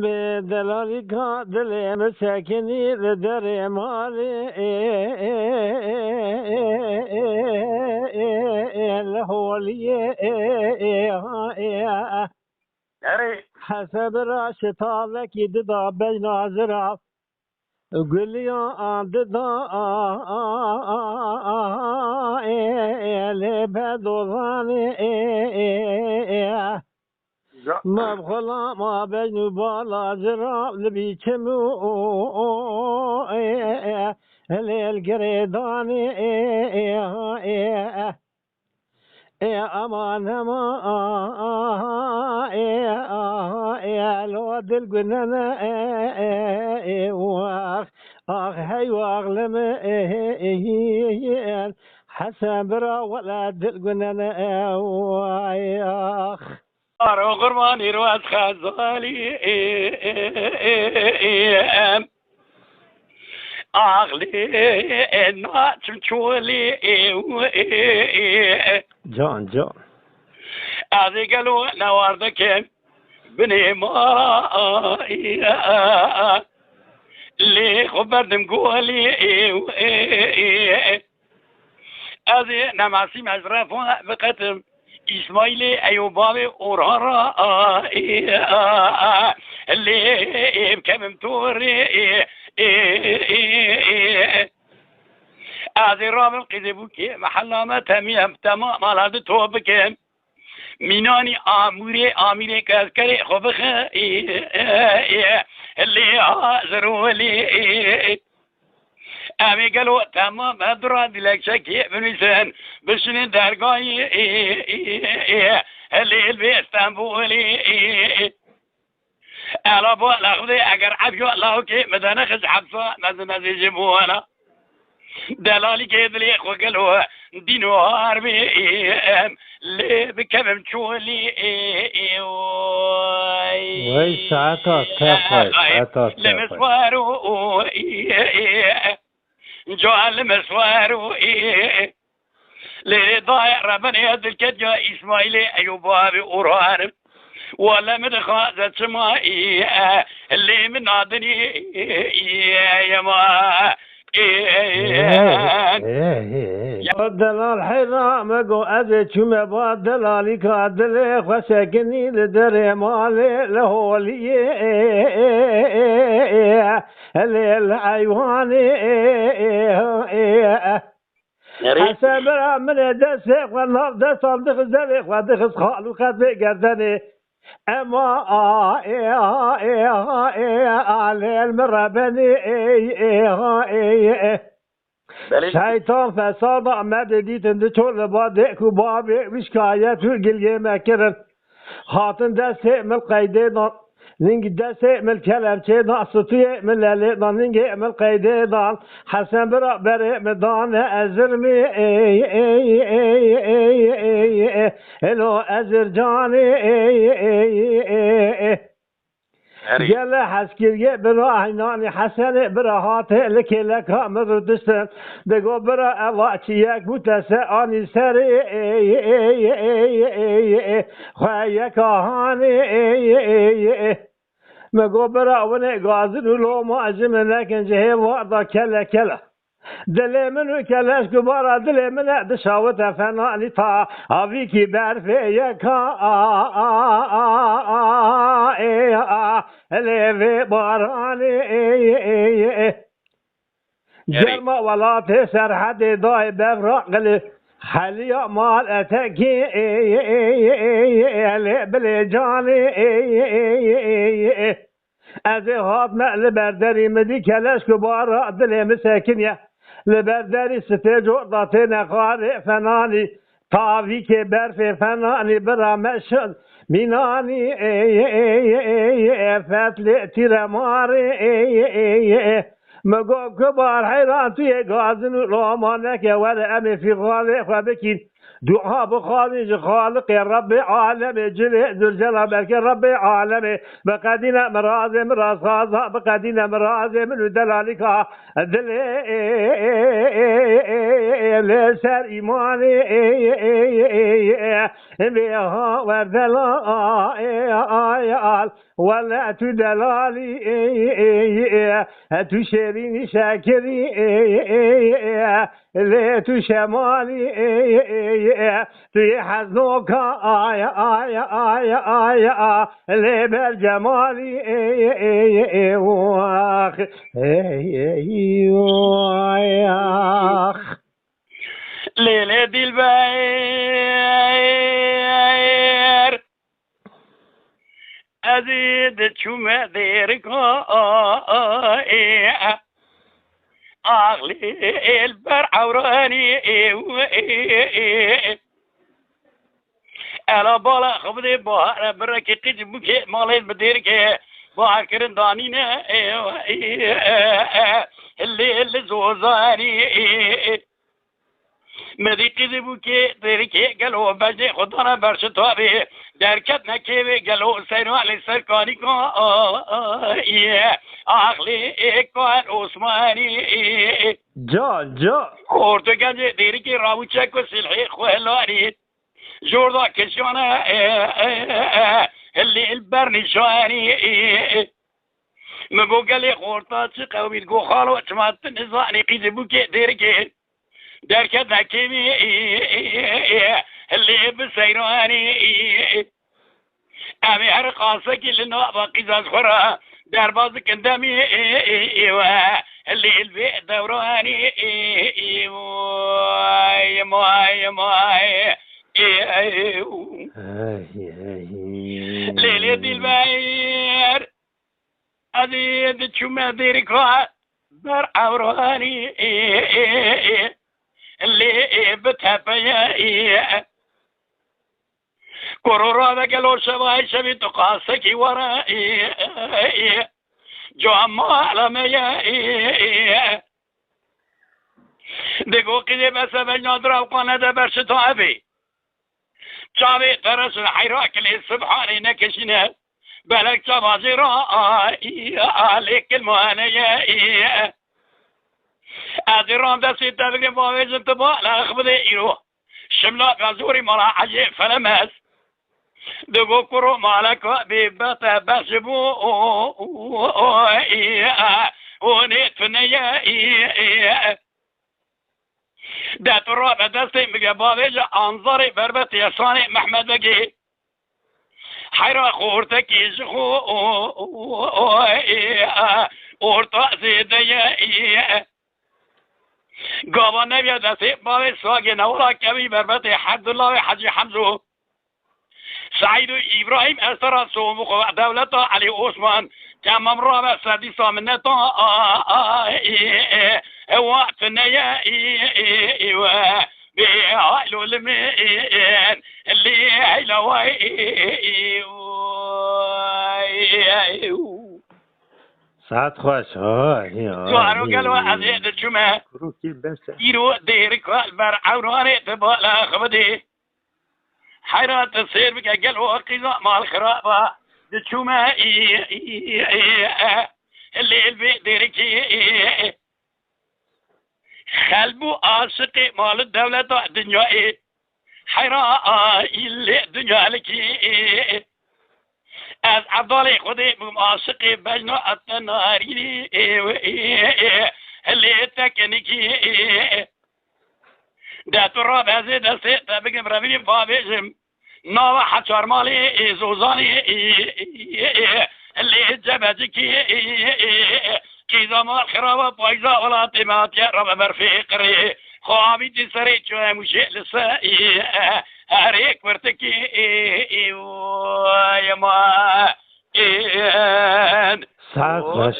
بدلالی کا دل مسکنی در مالی الهولیه حسب را شتابك ددا بين عذرا قل يا ددا لبدواني ما بخلا ما بين بالا زرا لبيتمو للقريداني امان ما لو دل قننا واخ هي واغلم حسن برا ولا دل قننا واخ قرباني روز خزالي عقلي ناتم تشولي جان هذه قالوا نواردك بني ما اللي خبرتم قولي هذه نماسي مزرفة بقتم إسماعيلي أيوبابي أورارا اللي بكم توري هذه رابع قذبوك محلامة تميم تمام على توبك ميناني آميري كذكري خبخ اللي زرولي أمي قالوا تمام هدرا دلك شكي بنسان بشن درقاي اللي بإستنبولي ألا بو لأخذي أقر عبيو الله كي مدانا خز حبسا نزي جبوانا دلالي كيدلي قالوا دينو هاربي اللي بكمم تشولي وي ساعتا تفاي لمسوارو جوال مسوارو لضايع ربنا يدل كجا إسماعيلي أيوبابي أوران ولا مدخازة سمائي اللي من نادني يا ما دلال حرام قو أذي شم بعد دلالي كادل خسكني لدر مالي لهولي الحيواني حسب من دسق والنار دسال دخل زلق ودخل خالو خد قردني اما على المربني شيطان فساد ما بديت اندشول بادك وبابي وشكاية تقل مكرن خاطن دسق من القيدين نينج دسق من الكلام شيء صوتي من ليلة نينج من القيدين حسن برا بري مدان أزرمي إلو أزر جاني قال حسكير برا عيناني حسن برا هاته لك لك مر دستن دقو برا الله تياك متساني سري خيك هاني مقو برا وني غازل لو ما اجمنا كان جهي وضع كلا دلي منو كلاش كبارا دلي من دشاوة فناني تا أبيكي برفيك ليفي باراني جرما ولا تسر حد داي بفرق لي خلي مال أتكي بلي جاني أزي هات مقل بردري مدي كلاش كبارا دلي مساكن لبردري ستجو ضاتين قارئ فناني طافي كبر في فناني برا مشل ميناني فتلي تيرماري مقو كبار حيران تي غازن لومانك ولا أمي في غالي خبكين دعاء بخالج خالق يا ربي عالمي جلي ذو الجلال بك يا ربي عالمي بقدينا مرازي من رصاصة بقدينا مرازي من دلالك دلي سر إيماني بها وردلا ولا تدلالي تشريني شاكري لا تشمالي تحزنوك لا بالجمالي ليلة دي الباير أزيد شو ديرك أغلي البر عوراني ألا بالا خبدي بار بركي قد بكي مالي بديرك باكر دانينا اللي زوزاني مدي قد بكي ديركي قالوا بجي خدانا برشتوابي دركت نكيبي قالوا سينو علي سركاني أغلي إكوان عثماني جا خورتو گنج دیری که راوچک و سلحی خوهلانی جوردا کشانا اللي البرنشاني مگو گلی خورتا چه قومید گو خالو اتمات نزانی قیز بوکی دیرکی درکت نکیمی اللي بسیرانی امی هر قاسه که لنا باقی زاز خورا در باز کندمی اللي البيت دوراني ماي ليلة الباير أزيد شو ما ديركوا بر عوراني اللي بتهبيا كورورا بقلو شباي شبي تقاسكي ورائي جمع لميا دقو قدي بس بنادر وقنا برشتو أبي جابي ترس الحيراك اللي سبحاني نكشنا بلك تبازيرا عليك المهنية أدرام دسي تبقى بويز انتباه لا أخبذي إيرو شملا غزوري ملا عجيب فلمس دقو كرو مالك بيبتا بسبو ونتفنيا دات الرابع دستي مقبابيج انظري بربت يساني محمد بقي حيرا خورتك يزخو اورتا زيديا قابا نبيا دستي بابي سواقي نورا كبي بربت حد الله حجي حمزو سعيد إبراهيم أسرى سومخ دولة علي عثمان تمام رابع سادسة منتا وقت النيا بيعلو المين اللي هيلوي ساعت خوش سوارو قالوا أزيد الجمع يرو ديرك البرعوناني تبالا خبدي حيرات تصير بك قلوا قضاء مع الخرابة دتشوما اللي البيت ديركي خلبو عاشقي مال الدولة الدنيا حيرا اللي الدنيا لكي از عبدالي خدي عاشقي بجنا التناري اللي تكنيكي دات الرابع زيد السيد بقم ربيني بابيجم ناوى حشار مالي زوزاني اللي جبهتكي كيزا مال خرابة بايزا ولا تمات يا رب برفقري خوابي تسري شوية مشي لسائي هاريك برتكي يا ما ساعت خوش